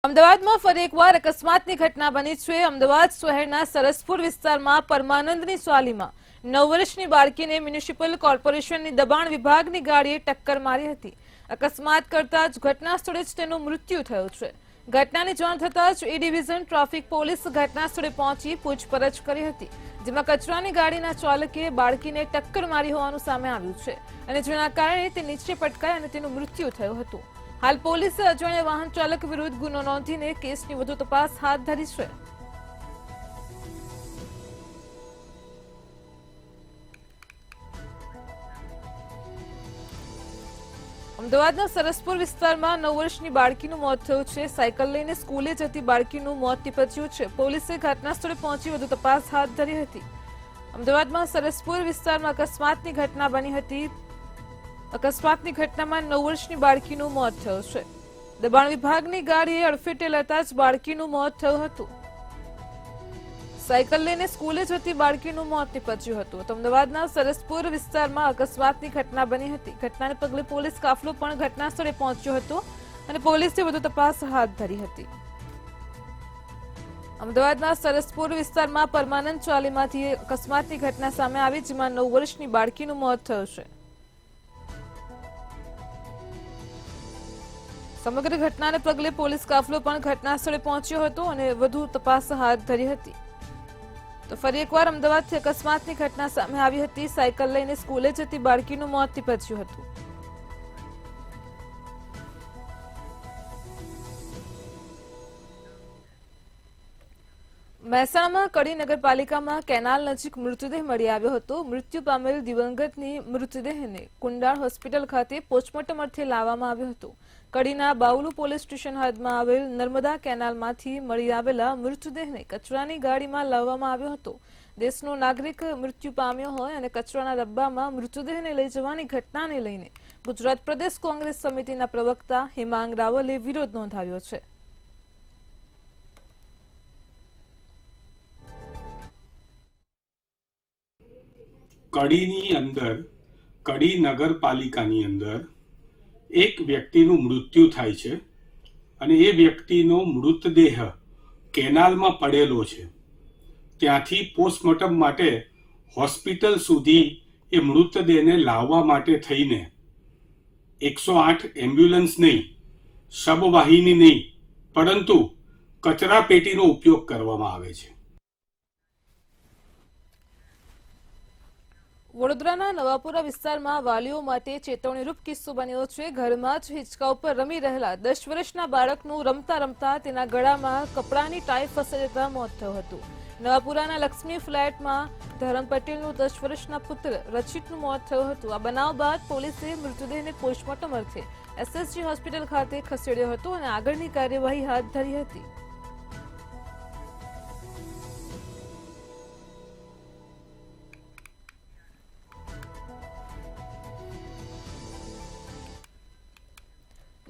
અમદાવાદમાં ફરી એકવાર અકસ્માતની ઘટના બની છે। અમદાવાદ શહેરના સરસપુર વિસ્તારમાં પરમાનંદની ચાલીમાં 9 વર્ષની બાળકીને મ્યુનિસિપલ કોર્પોરેશનની દબાણ વિભાગની ગાડીએ ટક્કર મારી હતી। અકસ્માત કરતા જ ઘટના સ્થળે જ તેનું મૃત્યુ થયું છે। ઘટનાની જાણ થતાં જ એ ડિવિઝન ટ્રાફિક પોલીસ ઘટના સ્થળે પહોંચી પૂછપરછ કરી હતી, જેમાં કચરાની ગાડીના ચાલકે બાળકીને ટક્કર મારી હોવાનું સામે આવ્યું છે અને જેના કારણે તે નીચે પટકાઈ અને તેનું મૃત્યુ થયું હતું। હાલ પોલીસે અજાણ્યા વાહન ચાલક વિરુદ્ધ ગુનો નોંધીને કેસની વધુ તપાસ હાથ ધરી છે। અમદાવાદના સરસપુર વિસ્તારમાં 9 વર્ષની બાળકીનું મોત થયું છે। સાયકલ લઈને સ્કૂલે જતી બાળકીનું મોત નીપજ્યું છે। પોલીસે ઘટના સ્થળે પહોંચી વધુ તપાસ હાથ ધરી હતી। અમદાવાદમાં સરસપુર વિસ્તારમાં અકસ્માતની ઘટના બની હતી। અકસ્માતની ઘટનામાં 9 વર્ષની બાળકીનું મોત થયું છે। દબાણ વિભાગની ગાડીએ અડફેટે લેતા જ બાળકીનું મોત થયું હતું। સાયકલ લઈને સ્કૂલે જતી બાળકીનું મોત નીપજ્યું હતું। તો અમદાવાદના સરસપુર વિસ્તારમાં અકસ્માતની ઘટના બની હતી। ઘટનાને પગલે પોલીસ કાફલો પણ ઘટના સ્થળે પહોંચ્યો હતો અને પોલીસે વધુ તપાસ હાથ ધરી હતી। અમદાવાદના સરસપુર વિસ્તારમાં પરમાનંદ ચાલીમાંથી અકસ્માતની ઘટના સામે આવી, જેમાં 9 વર્ષની બાળકીનું મોત થયું છે। સમગ્ર ઘટનાને પગલે પોલીસ કાફલો પણ ઘટના સ્થળે પહોંચ્યો હતો અને વધુ તપાસ હાથ ધરી હતી। તો ફરી એકવાર અમદાવાદથી અકસ્માતની ઘટના સામે આવી હતી। સાયકલ લઈને સ્કૂલે જતી બાળકીનું મોત નીપજ્યું હતું। મહેસાણામાં કડી નગરપાલિકામાં કેનાલ નજીક મૃતદેહ મળી આવ્યો હતો। મૃત્યુ પામેલ દિવંગતની મૃતદેહને કુંડાળ હોસ્પિટલ ખાતે પોસ્ટમોર્ટમ અર્થે લાવવામાં આવ્યો હતો। કડીના બાવલુ પોલીસ સ્ટેશન હદમાં આવેલ નર્મદા કેનાલમાંથી મળી આવેલા મૃતદેહને કચરાની ગાડીમાં લાવવામાં આવ્યો હતો। દેશનો નાગરિક મૃત્યુ પામ્યો હોય અને કચરાના ડબ્બામાં મૃતદેહને લઈ જવાની ઘટનાને લઈને ગુજરાત પ્રદેશ કોંગ્રેસ સમિતિના પ્રવક્તા હેમાંગ રાવલે વિરોધ નોંધાવ્યો છે। કડીની અંદર કડી નગરપાલિકાની અંદર એક વ્યક્તિનું મૃત્યુ થાય છે અને એ વ્યક્તિનો મૃતદેહ કેનાલમાં પડેલો છે। ત્યાંથી પોસ્ટમોર્ટમ માટે હોસ્પિટલ સુધી એ મૃતદેહને લાવવા માટે થઈને 108 એમ્બ્યુલન્સ નહીં, શબવાહિની નહીં, પરંતુ કચરા પેટીનો ઉપયોગ કરવામાં આવે છે। વડોદરાના નવાપુરા વિસ્તારમાં વાલીઓ માટે ચેતવણીરૂપ કિસ્સો બન્યો છે। ઘરમાં જ હિંચકા ઉપર રમી રહેલા 10 વર્ષના બાળકનું રમતા રમતા તેના ગળામાં કપડાની ટાઈ ફસાઈ જતા મોત થયું હતું। નવાપુરાના લક્ષ્મી ફ્લેટમાં ધરમ પટેલનું 10 વર્ષના પુત્ર રચિતનું મોત થયું હતું। આ બનાવ બાદ પોલીસે મૃતદેહને પોસ્ટમોર્ટમ અર્થે એસએસજી હોસ્પિટલ ખાતે ખસેડ્યો હતો અને આગળની કાર્યવાહી હાથ ધરી હતી।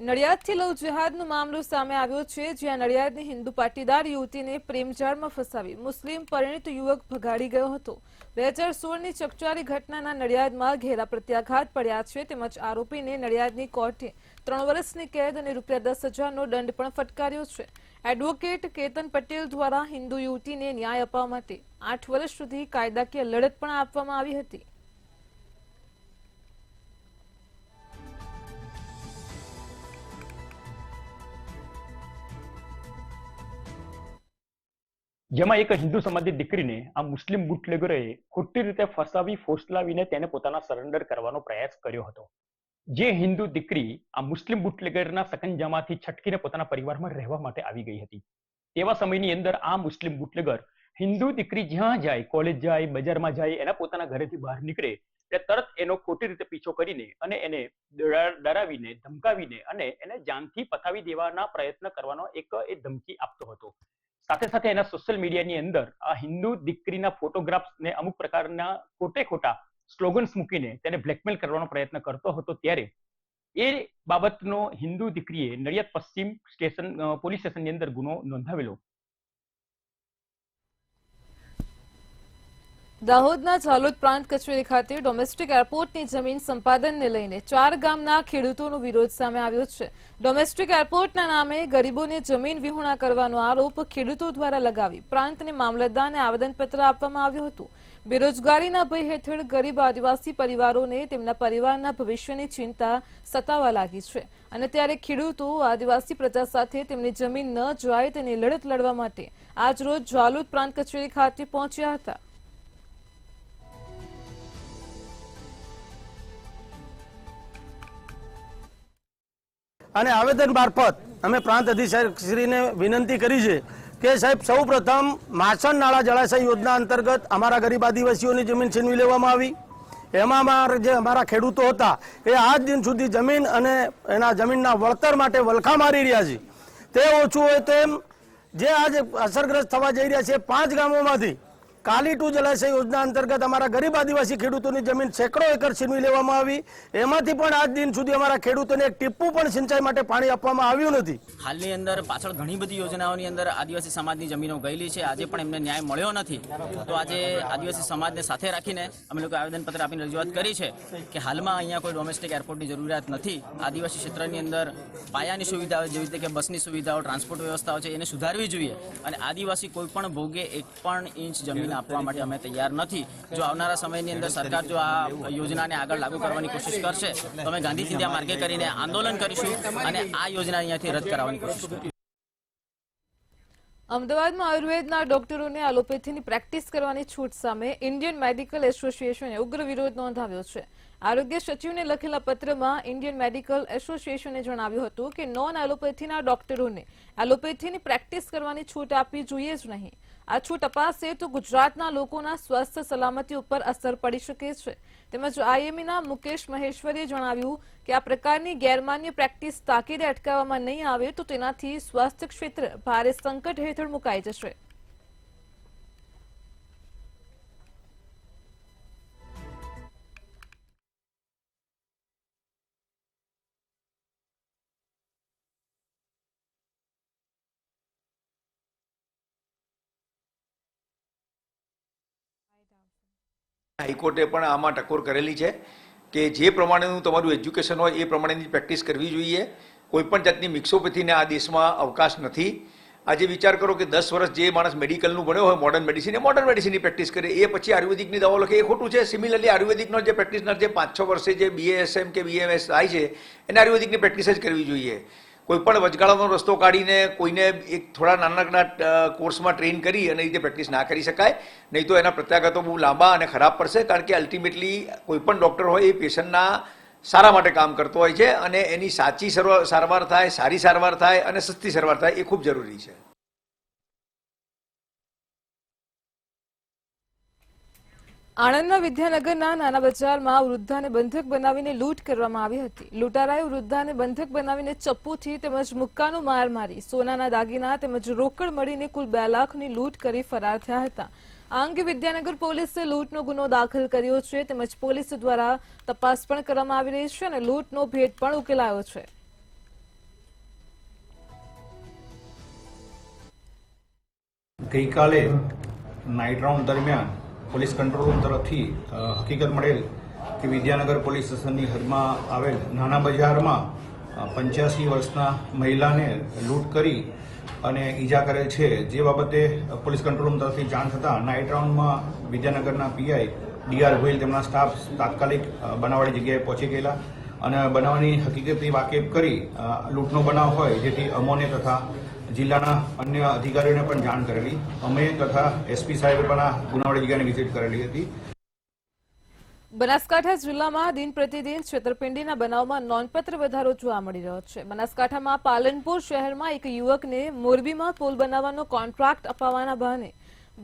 નડિયાદથી લવ જેહાદનો મામલો સામે આવ્યો છે, જ્યાં નડિયાદની હિન્દુ પાટીદાર યુવતીને પ્રેમજાળમાં ફસાવી મુસ્લિમ પરિણીત યુવક ભગાડી ગયો હતો। 2016ની ચકચારી ઘટનાના નડિયાદમાં ઘેરા પ્રત્યાઘાત પડ્યા છે, તેમજ આરોપીને નડિયાદની કોર્ટે 3 વર્ષની કેદ અને ₹10,000નો દંડ પણ ફટકાર્યો છે। એડવોકેટ કેતન પટેલ દ્વારા હિન્દુ યુવતીને ન્યાય અપાવવા માટે 8 વર્ષ સુધી કાયદાકીય લડત પણ આપવામાં આવી હતી। જેમાં એક હિન્દુ સમાજની દીકરીને આ મુસ્લિમ બુટલેગરોએ ખોટી રીતે ફસાવી ફોસલાવીને તેને પોતાના સરેન્ડર કરવાનો પ્રયાસ કર્યો હતો। જે હિન્દુ દીકરી આ મુસ્લિમ બુટલેગરના સકંજામાંથી છટકીને પોતાના પરિવારમાં રહેવા માટે આવી ગઈ હતી, તેવા સમયની અંદર આ મુસ્લિમ બુટલેગર હિન્દુ દીકરી જ્યાં જાય, કોલેજ જાય, બજારમાં જાય, એના પોતાના ઘરેથી બહાર નીકળે એટલે તરત એનો ખોટી રીતે પીછો કરીને અને એને ડરાવીને ધમકાવીને અને એને જાનથી પતાવી દેવાના પ્રયત્ન કરવાનો એક એ ધમકી આપતો હતો। સાથે સાથે એના સોશિયલ મીડિયાની અંદર આ હિન્દુ દીકરીના ફોટોગ્રાફ્સ ને અમુક પ્રકારના ખોટા સ્લોગન્સ મૂકીને તેને બ્લેકમેલ કરવાનો પ્રયત્ન કરતો હતો। ત્યારે એ બાબતનો હિન્દુ દીકરીએ નડિયાદ પશ્ચિમ સ્ટેશન પોલીસ સ્ટેશનની અંદર ગુનો નોંધાવેલો। દાહોદના ઝાલોદ પ્રાંત કચેરી ખાતે ડોમેસ્ટિક એરપોર્ટની જમીન સંપાદનને લઈને 4 ગામના ખેડૂતોનો વિરોધ સામે આવ્યો છે. ડોમેસ્ટિક એરપોર્ટના નામે ગરીબોને જમીન વિહોણા કરવાનો આરોપ ખેડૂતો દ્વારા લગાવી પ્રાંતને મામલતદારને આવેદનપત્ર આપવામાં આવ્યું હતું. બેરોજગારીના ભય હેઠળ ગરીબ આદિવાસી પરિવારોને તેમના પરિવારના ભવિષ્યની ચિંતા સતાવા લાગી છે અને ત્યારે ખેડૂતો આદિવાસી પ્રજા સાથે તેમની જમીન ન જાય તેની લડત લડવા માટે આજરોજ ઝાલોદ પ્રાંત કચેરી ખાતે પહોંચ્યા હતા. અને આવેદન મારફત અમે પ્રાંત અધિકારીશ્રીને વિનંતી કરી છે કે સાહેબ સૌ પ્રથમ માછણ નાળા જળાશય યોજના અંતર્ગત અમારા ગરીબ આદિવાસીઓની જમીન છીનવી લેવામાં આવી. એમાં જે અમારા ખેડૂતો હતા એ આજ દિન સુધી જમીન અને એના જમીનના વળતર માટે વલખા મારી રહ્યા છે. તે ઓછું હોય તેમ જે આજ અસરગ્રસ્ત થવા જઈ રહ્યા છે 5 ગામોમાંથી કાલી ટુ જળાશય યોજના અંતર્ગત અમારા ગરીબ આદિવાસી ખેડૂતોની જમીન સેંકડો એકર છીનવી લેવામાં આવી. એમાંથી પણ આજ દિન સુધી અમારા ખેડૂતોને એક ટીપું પણ સિંચાઈ માટે પાણી આપવામાં આવ્યું નથી. હાલની અંદર પાછળ ઘણી બધી યોજનાઓની અંદર આદિવાસી સમાજની જમીનો ગયેલી છે. આજે પણ એમને ન્યાય મળ્યો નથી. તો આજે આદિવાસી સમાજને સાથે રાખીને અમે લોકો આવેદનપત્ર આપીને રજૂઆત કરી છે કે હાલમાં અહીંયા કોઈ ડોમેસ્ટિક એરપોર્ટની જરૂરિયાત નથી. આદિવાસી ક્ષેત્રની અંદર પાયાની સુવિધાઓ જેવી રીતે કે બસની સુવિધાઓ, ટ્રાન્સપોર્ટ વ્યવસ્થાઓ છે એને સુધારવી જોઈએ અને આદિવાસી કોઈ પણ ભોગે 1 પણ ઇંચ જમીન આપવા માટે અમે તૈયાર નથી. જો આવનારા સમયની અંદર સરકાર જો આ યોજનાને આગળ લાગુ કરવાની કોશિશ કરશે તો અમે ગાંધી ચિંધ્યા માર્ગે કરીને આંદોલન કરીશું અને આ યોજના અહીંયાથી રદ કરાવવાની કોશિશ કરીશું. અમદાવાદમાં આયુર્વેદના ડોક્ટરોને એલોપેથીની પ્રેક્ટિસ કરવાની છૂટ સામે ઇન્ડિયન મેડિકલ એસોસિએશને ઉગ્ર વિરોધ નોંધાવ્યો છે. આરોગ્ય સચિવને લખેલા પત્રમાં ઇન્ડિયન મેડિકલ એસોસિએશને જણાવ્યું હતું કે નોન એલોપેથીના ડોક્ટરોને એલોપેથીની પ્રેક્ટિસ કરવાની છૂટ આપવી જોઈએ જ નહીં. આ છૂટ અપાશે તો ગુજરાતના લોકોના સ્વાસ્થ્ય સલામતી ઉપર અસર પડી શકે છે. તેમજ આઈએમઈના મુકેશ મહેશ્વરીએ જણાવ્યું કે આ પ્રકારની ગેરમાન્ય પ્રેક્ટિસ તાકીદે અટકાવવામાં નહીં આવે તો તેનાથી સ્વાસ્થ્ય ક્ષેત્ર ભારે સંકટ હેઠળ મુકાઈ જશે. હાઈકોર્ટે પણ આમાં ટકોર કરેલી છે કે જે પ્રમાણેનું તમારું એજ્યુકેશન હોય એ પ્રમાણેની પ્રેક્ટિસ કરવી જોઈએ. કોઈપણ જાતની મિક્સોપેથીને આ દેશમાં અવકાશ નથી. આજે વિચાર કરો કે 10 વર્ષ જે માણસ મેડિકલનું ભણ્યો હોય મોડર્ન મેડિસિનની પ્રેક્ટિસ કરે એ પછી આયુર્વેદિકની દવાઓ લખે એ ખોટું છે. સિમિલરલી આયુર્વેદિકનો જે પ્રેક્ટિશનર જે 5-6 વર્ષે જે BASM કે BMS થાય છે એને આયુર્વેદિકની પ્રેક્ટિસ જ કરવી જોઈએ. કોઈ પણ વચગાળાનો રસ્તો કાઢીને કોઈને એક થોડા નાના કોર્સમાં ટ્રેન કરી અને રીતે પ્રેક્ટિસ ના કરી શકાય. નહીં તો એના પ્રત્યાઘાતો બહુ લાંબા અને ખરાબ પડશે. કારણ કે અલ્ટિમેટલી કોઈ પણ ડૉક્ટર હોય એ પેશન્ટના સારા માટે કામ કરતો હોય છે અને એની સાચી સારવાર થાય, સારી સારવાર થાય અને સસ્તી સારવાર થાય એ ખૂબ જરૂરી છે. આણંદના વિદ્યાનગરના નાના બજારમાં વૃદ્ધાને બંધક બનાવીને લૂંટ કરવામાં આવી હતી. લૂંટારાએ વૃદ્ધાને બંધક બનાવીને ચપ્પુથી તેમજ મુક્કાનો માર મારી સોનાના દાગીના તેમજ રોકડ મળીને કુલ 2 લાખની લૂંટ કરી ફરાર થયા હતા. આ અંગે વિદ્યાનગર પોલીસે લૂંટનો ગુનો દાખલ કર્યો છે તેમજ પોલીસ દ્વારા તપાસ પણ કરવામાં આવી રહી છે અને લૂંટનો ભેદ પણ ઉકેલાયો છે. ગઈકાલે નાઇટ રાઉન્ડ દરમિયાન પોલીસ કંટ્રોલ રૂમ તરફથી હકીકત મળેલ કે વિદ્યાનગર પોલીસ સ્ટેશનની હદમાં આવેલ નાના બજારમાં 85 વર્ષના મહિલાને લૂંટ કરી અને ઈજા કરેલ છે. જે બાબતે પોલીસ કંટ્રોલ રૂમ તરફથી જાણ થતાં નાઇટ રાઉન્ડમાં વિદ્યાનગરના પીઆઈ DR ગોહિલ તેમના સ્ટાફ તાત્કાલિક બનાવવાળી જગ્યાએ પહોંચી ગયેલા અને બનાવની હકીકતથી વાકેફ કરી લૂંટનો બનાવ હોય જેથી અમોને તથા જિલ્લાના અન્ય અધિકારીઓને પણ જાણ કરેલી. અમે તથા SP સાહેબે પણ આ ગુનાવાળી જગ્યાને વિઝિટ કરેલી હતી. બનાસકાંઠા જિલ્લામાં દિન પ્રતિદિન છેતરપિંડીના બનાવમાં નોંધપાત્ર વધારો જોવા મળી રહ્યો છે. બનાસકાંઠામાં પાલનપુર શહેરમાં એક યુવકને મોરબીમાં પુલ બનાવવાનો કોન્ટ્રાક્ટ અપાવવાના બહાને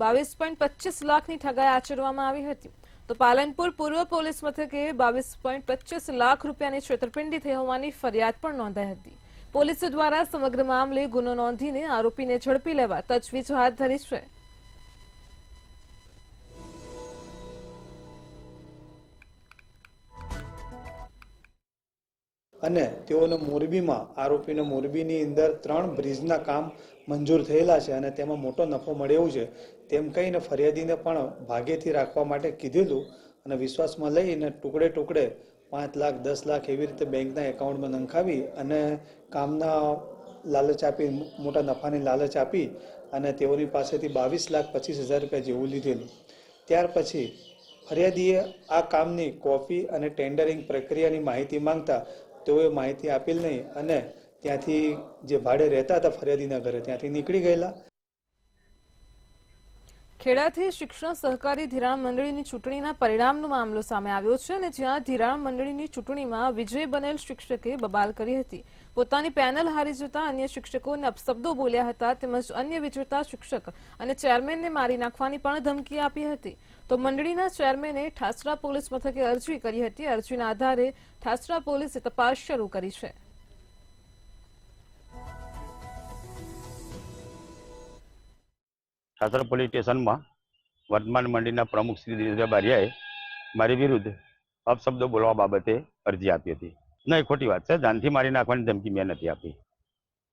22.25 લાખની ઠગાઈ આચરવામાં આવી હતી. તો પાલનપુર પૂર્વ પોલીસ મથકે 22.25 લાખ રૂપિયાની છેતરપિંડી થઈ હોવાની ફરિયાદ પણ નોંધાઈ હતી. પોલીસ દ્વારા સમગ્ર મામલે ગુનો નોંધીને આરોપીને ઝડપી લેવા તજવીજ હાથ ધરી છે. અને તેઓને મોરબીમાં આરોપીને મોરબીની અંદર 3 બ્રિજના કામ મંજૂર થયેલા છે અને તેમાં મોટો નફો મળે એવું છે તેમ કહીને ફરિયાદીને પણ ભાગેથી રાખવા માટે કીધેલું અને વિશ્વાસમાં લઈને ટુકડે ટુકડે 5 લાખ 10 લાખ એવી રીતે બેંકના એકાઉન્ટમાં નંખાવી અને કામના લાલચ આપી, મોટા નફાની લાલચ આપી અને તેઓની પાસેથી 22,25,000 રૂપિયા જેવું લીધેલું. ત્યાર પછી ફરિયાદીએ આ કામની કોપી અને ટેન્ડરિંગ પ્રક્રિયાની માહિતી માંગતા તેઓએ માહિતી આપેલ નહીં અને ત્યાંથી જે ભાડે રહેતા હતા ફરિયાદીના ઘરે ત્યાંથી નીકળી ગયેલા. ખેડાથી શિક્ષણ સહકારી ધિરાણ મંડળીની ચૂંટણીના પરિણામનો મામલો સામે આવ્યો છે અને જ્યાં ધિરાણ મંડળીની ચૂંટણીમાં વિજય બનેલ શિક્ષકે બબાલ કરી હતી. પોતાની પેનલ હારી જતા અન્ય શિક્ષકોને અપશબ્દો બોલ્યા હતા તેમજ અન્ય વિજેતા શિક્ષક અને ચેરમેનને મારી નાખવાની પણ ધમકી આપી હતી. તો મંડળીના ચેરમેને ઠાસરા પોલીસ મથકે અરજી કરી હતી. અરજીના આધારે ઠાસરા પોલીસે તપાસ શરૂ કરી છે. ઠાસરા પોલીસ સ્ટેશનમાં વર્તમાન મંડળીના પ્રમુખ શ્રી દિનેશભાઈ બારિયાએ મારી વિરુદ્ધ અપશબ્દો બોલવા બાબતે અરજી આપી હતી. નહીં, ખોટી વાત છે. જાનથી મારી નાખવાની ધમકી મેં નથી આપી.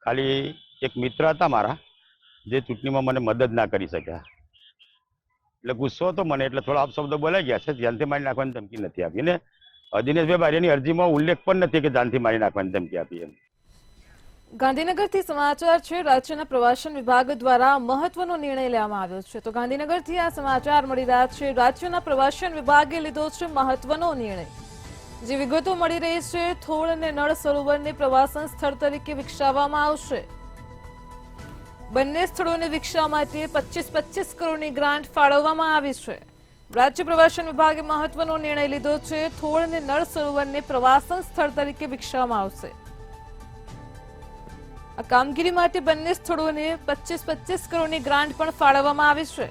ખાલી એક મિત્ર હતા મારા જે ચૂંટણીમાં મને મદદ ના કરી શક્યા એટલે ગુસ્સો હતો મને, એટલે થોડા અપશબ્દો બોલાઈ ગયા છે. જાનથી મારી નાખવાની ધમકી નથી આપી અને દિનેશભાઈ બારિયાની અરજીમાં ઉલ્લેખ પણ નથી કે જાનથી મારી નાખવાની ધમકી આપી એમ. ગાંધીનગરથી સમાચાર છે. રાજ્યના પ્રવાસન વિભાગ દ્વારા મહત્વનો નિર્ણય લેવામાં આવ્યો છે. તો ગાંધીનગરથી આ સમાચાર મળી રહ્યા છે. રાજ્યના પ્રવાસન વિભાગે લીધો છે મહત્વનો નિર્ણય. જે વિગતો મળી રહી છે, થોળ અને નળ સરોવરને પ્રવાસન સ્થળ તરીકે વિકસાવવામાં આવશે. બંને સ્થળોને વિકસાવવા માટે 25-25 કરોડની ગ્રાન્ટ ફાળવવામાં આવી છે. રાજ્ય પ્રવાસન વિભાગે મહત્વનો નિર્ણય લીધો છે. થોળ અને નળ સરોવરને પ્રવાસન સ્થળ તરીકે વિકસાવવામાં આવશે. આ કામગીરી માટે બંને સ્થળોને 25-25 કરોડની ગ્રાન્ટ પણ ફાળવવામાં આવી છે.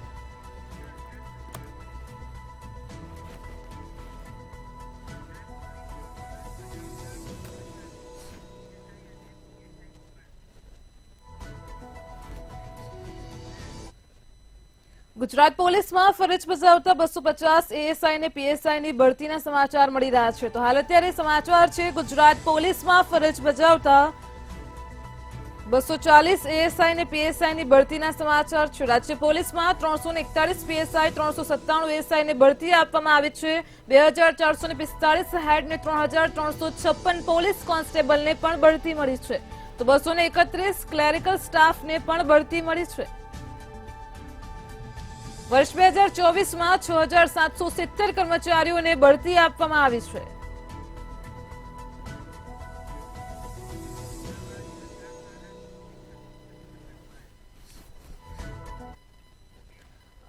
ગુજરાત પોલીસમાં ફરજ બજાવતા 250 એએસઆઈ અને પીએસઆઈની ભરતીના સમાચાર મળી રહ્યા છે. તો હાલ અત્યારે સમાચાર છે ગુજરાત પોલીસમાં ફરજ બજાવતા 240 એએસઆઈ અને પીએસઆઈની ભરતીના સમાચાર છે. રાજ્ય પોલીસમાં 341 પીએસઆઈ 397 એએસઆઈ ને ભરતી આપવામાં આવી છે. 2445 હેડ ને 3356 પોલીસ કોન્સ્ટેબલને પણ ભરતી મળી છે. તો 231 ક્લેરિકલ સ્ટાફને પણ ભરતી મળી છે. વર્ષ 2024માં 6770 કર્મચારીઓને ભરતી આપવામાં આવી છે.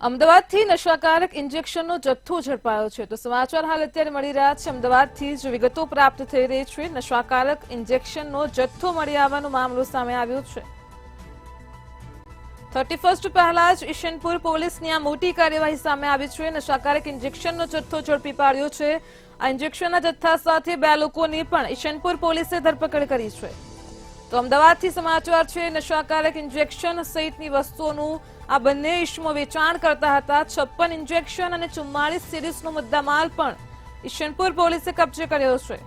અમદાવાદથી નશાકારક ઇન્જેક્શનનો જથ્થો ઝડપાયો છે. તો સમાચાર હાલ અત્યારે મળી રહ્યા છે. અમદાવાદથી જે વિગતો પ્રાપ્ત થઈ રહી છે, નશાકારક ઇન્જેક્શનનો જથ્થો મળી આવવાનો મામલો સામે આવ્યો છે. 31 પહેલા જ ઈશનપુર પોલીસની આ મોટી કાર્યવાહી સામે આવી છે. નશાકારક ઇન્જેક્શનનો જથ્થો ઝડપી પાડ્યો છે. આ ઇન્જેક્શનના જથ્થા સાથે 2 લોકોની પણ ઈશનપુર પોલીસે ધરપકડ કરી છે. તો અમદાવાદથી સમાચાર છે. નશાકારક ઇન્જેક્શન સહિતની વસ્તુઓનું આ બંને ઇસમો વેચાણ કરતા હતા. 56 ઇન્જેક્શન અને 44 સિરીઝનો મુદ્દામાલ પણ ઈશનપુર પોલીસે કબજે કર્યો છે.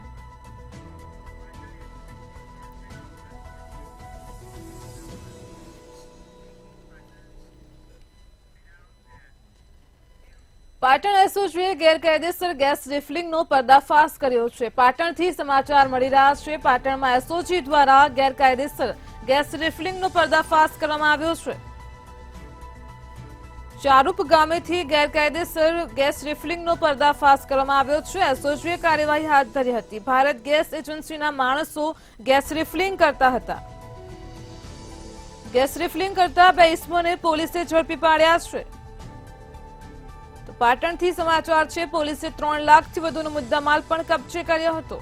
પાટણ એસઓજીએ ગેરકાયદેસર ગેસ રિફિલિંગનો પર્દાફાશ કર્યો છે. પાટણથી સમાચાર મળી રહ્યા છે. પાટણમાં એસઓજી દ્વારા ગેરકાયદેસર ગેસ રિફિલિંગનો પર્દાફાશ કરવામાં આવ્યો છે. ચારૂપ ગામેથી ગેરકાયદેસર ગેસ રિફિલિંગનો પર્દાફાશ કરવામાં આવ્યો છે. એસઓજીએ કાર્યવાહી હાથ ધરી હતી. ભારત ગેસ એજન્સીના માણસો ગેસ રિફિલિંગ કરતા હતા. ગેસ રિફિલિંગ કરતા 2 ઇસમોને પોલીસે ઝડપી પાડ્યા છે. તો પાટણથી સમાચાર છે. પોલીસે 3 લાખથી વધુનો મુદ્દામાલ પણ કબજે કર્યો હતો.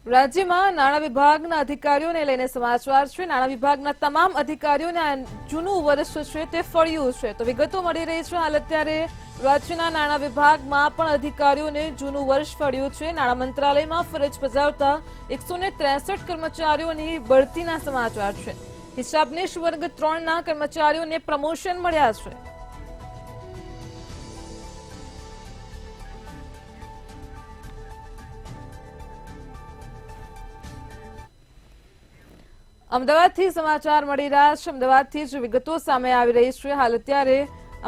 રાજ્યમાં નાણાં વિભાગના અધિકારીઓને લઈને સમાચાર છે. નાણાં વિભાગના તમામ અધિકારીઓને આ જૂનું વર્ષ છે તે ફળ્યું છે. તો વિગતો મળી રહી છે. હાલ અત્યારે રાજ્યના નાણાં વિભાગમાં પણ અધિકારીઓને જૂનું વર્ષ ફળ્યું છે. નાણાં મંત્રાલયમાં ફરજ બજાવતા 163 કર્મચારીઓની બઢતીના સમાચાર છે. હિસાબનીશ વર્ગ 3ના કર્મચારીઓને પ્રમોશન મળ્યા છે. અમદાવાદથી સમાચાર મળી રહ્યા છે. અમદાવાદથી જ વિગતો સામે આવી રહી છે. હાલ અત્યારે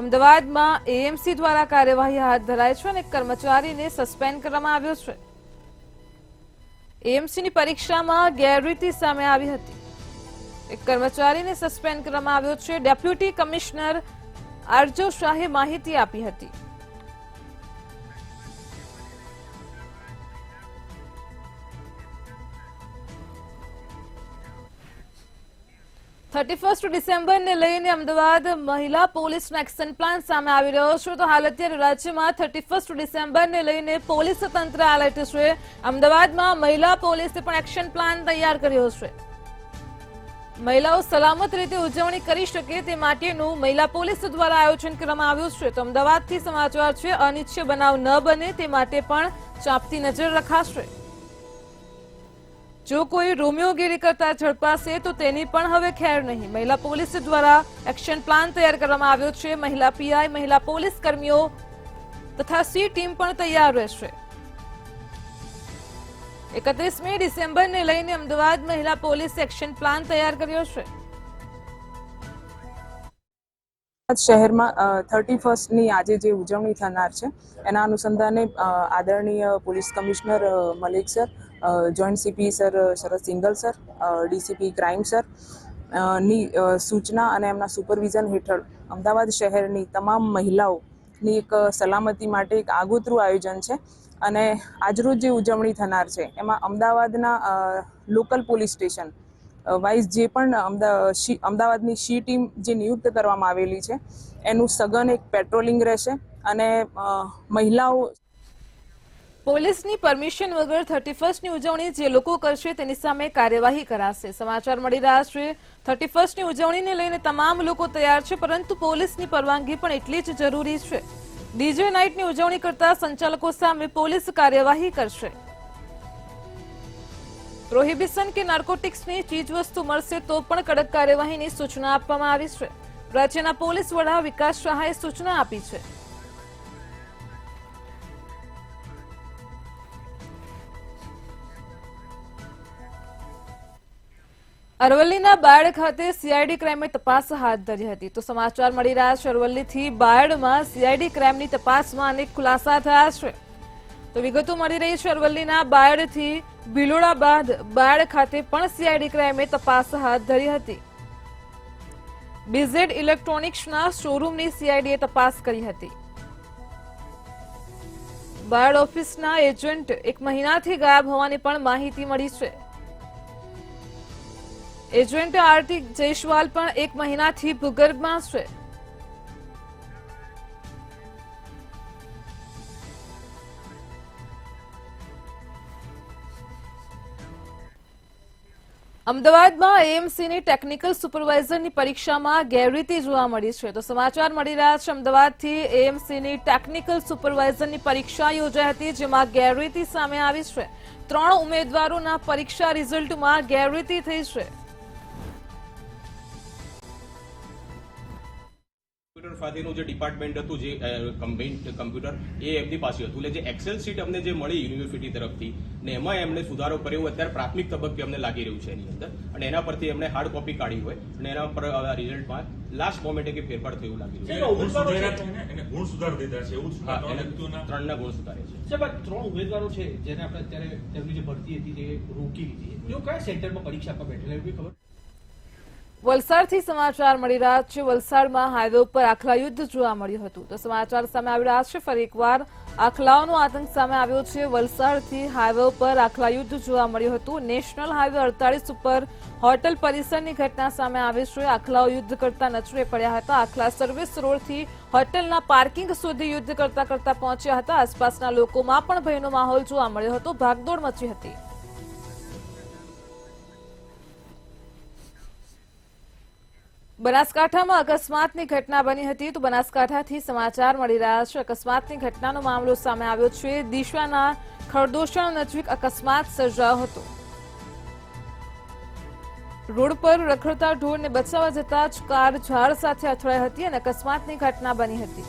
અમદાવાદમાં એએમસી દ્વારા કાર્યવાહી હાથ ધરાઈ છે અને એક કર્મચારીને સસ્પેન્ડ કરવામાં આવ્યો છે. એએમસીની પરીક્ષામાં ગેરરીતિ સામે આવી હતી. એક કર્મચારીને સસ્પેન્ડ કરવામાં આવ્યો છે. ડેપ્યુટી કમિશનર આરજો શાહે માહિતી આપી હતી. ડિસેમ્બરને લઈને અમદાવાદ મહિલા પોલીસનો એક્શન પ્લાન સામે આવી રહ્યો છે. તો હાલ અત્યારે રાજ્યમાં 31 ડિસેમ્બરને લઈને પોલીસ તંત્ર એલર્ટ છે. અમદાવાદમાં મહિલા પોલીસે પણ એક્શન પ્લાન તૈયાર કર્યો છે. મહિલાઓ સલામત રીતે ઉજવણી કરી શકે તે માટેનું મહિલા પોલીસ દ્વારા આયોજન કરવામાં આવ્યું છે. તો અમદાવાદથી સમાચાર છે, અનિચ્છનીય બનાવ ન બને તે માટે પણ ચાંપતી નજર રખાશે. જો કોઈ રોમિયોગીરી કરતા ઝડપાશે તો તેની પણ હવે ખેર નહીં. મહિલા પોલીસ દ્વારા એક્શન પ્લાન તૈયાર કરવામાં આવ્યો છે. મહિલા પીઆઈ, મહિલા પોલીસ કર્મીઓ તથા સી ટીમ પણ તૈયાર રહેશે. 31મી ડિસેમ્બરને લઈને અમદાવાદ મહિલા પોલીસ એક્શન પ્લાન તૈયાર કર્યો છે. શહેરમાં 31ની આજે જે ઉજવણી થનાર છે એના અનુસંધાને આદરણીય police commissioner Malik sir, joint CP sir Sharad Singhal sir, DCP crime sir ની સૂચના અને એમના સુપરવિઝન હેઠળ અમદાવાદ શહેરની તમામ મહિલાઓની એક સલામતી માટે એક આગોતરું આયોજન છે. અને આજરોજ જે ઉજવણી થનાર છે એમાં અમદાવાદના લોકલ પોલીસ સ્ટેશન વાઇઝ જે પણ અમદાવાદની શી ટીમ જે નિયુક્ત કરવામાં આવેલી છે એનું સઘન એક પેટ્રોલિંગ રહેશે અને મહિલાઓ પોલીસની પરમિશન વગર 31ની ઉજવણી જે લોકો કરશે તેની સામે કાર્યવાહી કરાશે. સમાચાર મળી રહ્યા છે 31ની ઉજવણીને લઈને તમામ લોકો તૈયાર છે, પરંતુ પોલીસની પરવાનગી પણ એટલી જ જરૂરી છે. ડીજે નાઇટની ઉજવણી કરતા સંચાલકો સામે પોલીસ કાર્યવાહી કરશે. પ્રોહિબિશન કે નાર્કોટિક્સની ચીજવસ્તુ મળશે તો પણ કડક કાર્યવાહીની સૂચના આપવામાં આવી છે. રાજ્યના પોલીસ વડા વિકાસ શાહે સૂચના આપી છે. અરવલ્લીના બાયડ ખાતે સીઆઈડી ક્રાઇમે તપાસ હાથ ધરી હતી. તો સમાચાર મળી રહ્યા છે અરવલ્લીથી બાયડમાં સીઆઈડી ક્રાઇમની તપાસમાં અનેક ખુલાસા થયા છે. તો વિગતો મળી રહી છે અરવલ્લીના બાયડથી ભિલોડા બાદ બાયડ ખાતે પણ સીઆઈડી ક્રાઇમે તપાસ હાથ ધરી હતી. બીઝેડ ઇલેક્ટ્રોનિક્સના શોરૂમની સીઆઈડીએ તપાસ કરી હતી. બાયડ ઓફિસના એજન્ટ 1 મહિનાથી ગાયબ હોવાની પણ માહિતી મળી છે. એજન્ટ આરટી જયસ્વાલ પણ 1 મહિનાથી ભૂગર્ભમાં છે. અમદાવાદમાં એએમસીની ટેકનિકલ સુપરવાઇઝરની પરીક્ષામાં ગેરરીતિ જોવા મળી છે. તો સમાચાર મળી રહ્યા છે અમદાવાદથી એએમસીની ટેકનિકલ સુપરવાઇઝરની પરીક્ષા યોજાઈ હતી, જેમાં ગેરરીતિ સામે આવી છે. 3 ઉમેદવારોના પરીક્ષા રિઝલ્ટમાં ગેરરીતિ થઈ છે. કમ્પ્યુટર ખાતેનું જે ડિપાર્ટમેન્ટ હતું, જે કમ્બાઇન્ડ કમ્પ્યુટર, એ એમની પાસે હતું. એટલે જે એક્સેલ શીટ અમને જે મળી યુનિવર્સિટી તરફથી ને એમાં એમણે સુધારો કર્યો અત્યારે પ્રાથમિક તબક્કે અમને લાગી રહ્યું છે એની અંદર, અને એના પરથી એમણે હાર્ડ કોપી કાઢી હોય અને એના પર રિઝલ્ટમાં લાસ્ટ મોમેન્ટે કે ફેરફાર થયું લાગી રહ્યું છે. 3ના ગુણ સુધારે છે. 3 ઉમેદવારો છે જેને આપણે અત્યારે તેમની જે ભરતી હતી જે રોકી લીધી, તેઓ કયા સેન્ટરમાં પરીક્ષા આપવા બેઠેલા એવી ખબર? વલસાડથી સમાચાર મળી રહ્યા છે. વલસાડમાં હાઈવે ઉપર આખલા યુદ્ધ જોવા મળ્યું હતું. તો સમાચાર સામે આવી રહ્યા છે. ફરી એકવાર આખલાઓનો આતંક સામે આવ્યો છે. વલસાડથી હાઈવે ઉપર આખલા યુદ્ધ જોવા મળ્યું હતું. નેશનલ હાઈવે 48 ઉપર હોટલ પરિસરની ઘટના સામે આવી છે. આખલાઓ યુદ્ધ કરતા નજરે પડ્યા હતા. આખલા સર્વિસ રોડથી હોટલના પાર્કિંગ સુધી યુદ્ધ કરતા પહોંચ્યા હતા. આસપાસના લોકોમાં પણ ભયનો માહોલ જોવા મળ્યો હતો. ભાગદોડ મચી હતી. બનાસકાંઠામાં અકસ્માતની ઘટના બની હતી. તો બનાસકાંઠાથી સમાચાર મળી રહ્યા છે. અકસ્માતની ઘટનાનો મામલો સામે આવ્યો છે. દિશાના ખરદોશણ નજીક અકસ્માત સર્જાયો હતો. રોડ પર રખડતા ઢોરને બચાવવા જતા જ કાર ઝાડ સાથે અથડાઈ હતી અને અકસ્માતની ઘટના બની હતી.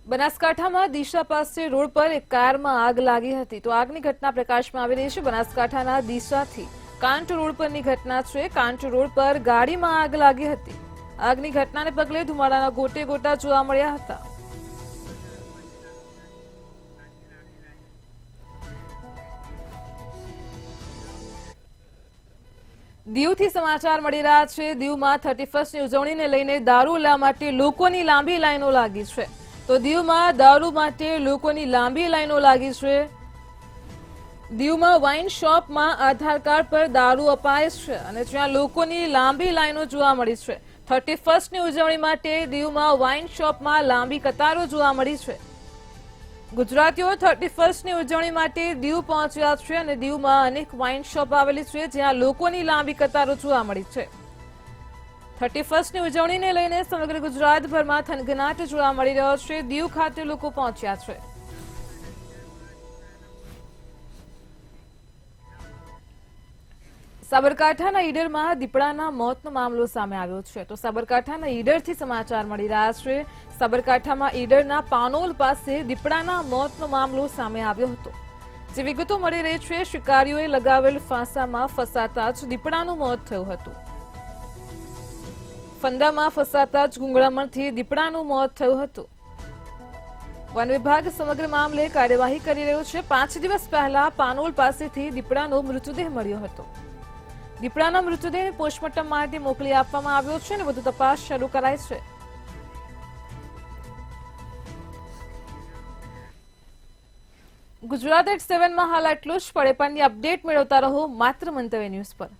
બનાસકાંઠામાં ડીસા પાસે રોડ પર એક કારમાં આગ લાગી હતી. તો આગની ઘટના પ્રકાશમાં આવી રહી છે. બનાસકાંઠાના ડીસાથી કાંટ રોડ પરની ઘટના છે. કાંટ રોડ પર ગાડીમાં આગ લાગી હતી. આગની ઘટનાને પગલે ધુમાડાના ગોટે ગોટા જોવા મળ્યા હતા. દીવથી સમાચાર મળી રહ્યા છે. દીવમાં 31ની ઉજવણીને લઈને દારૂ લેવા માટે લોકોની લાંબી લાઈનો લાગી છે. તો દીવમાં દારૂ માટે લોકોની લાંબી લાઈનો લાગી છે. દીવમાં વાઇન શોપમાં આધાર કાર્ડ પર દારૂ અપાય છે અને જ્યાં લોકોની લાંબી લાઈનો જોવા મળી છે. 31ની ઉજવણી માટે દીવમાં વાઇન શોપમાં લાંબી કતારો જોવા મળી છે. ગુજરાતીઓ 31ની ઉજવણી માટે દીવ પહોંચ્યા છે અને દીવમાં અનેક વાઇન શોપ આવેલી છે જ્યાં લોકોની લાંબી કતારો જોવા મળી છે. 31ની ઉજવણીને લઈને સમગ્ર ગુજરાતભરમાં થનગનાટ જોવા મળી રહ્યો છે. દીવ ખાતે લોકો પહોંચ્યા છે. સાબરકાંઠાના ઈડરમાં દીપડાના મોતનો મામલો સામે આવ્યો છે. તો સાબરકાંઠાના ઈડરથી સમાચાર મળી રહ્યા છે. સાબરકાંઠામાં ઈડરના પાનોલ પાસે દીપડાના મોતનો મામલો સામે આવ્યો હતો. જે વિગતો મળી રહી છે, શિકારીઓએ લગાવેલ ફાંસામાં ફસાતા જ દીપડાનું મોત થયું હતું. ફંદામાં ફસાતા જ ગુંગળામણથી દીપડાનું મોત થયું હતું. વન વિભાગ સમગ્ર મામલે કાર્યવાહી કરી રહ્યું છે. 5 દિવસ પહેલા પાનોલ પાસેથી દીપડાનો મૃતદેહ મળ્યો હતો. દીપડાના મૃતદેહને પોસ્ટમોર્ટમ માટે મોકલી આપવામાં આવ્યો છે અને વધુ તપાસ શરૂ કરાઈ છે. ગુજરાત એટ 7માં હાલ આટલું જ. પડે પણની અપડેટ મેળવતા રહો માત્ર મંતવ્ય ન્યૂઝ પર.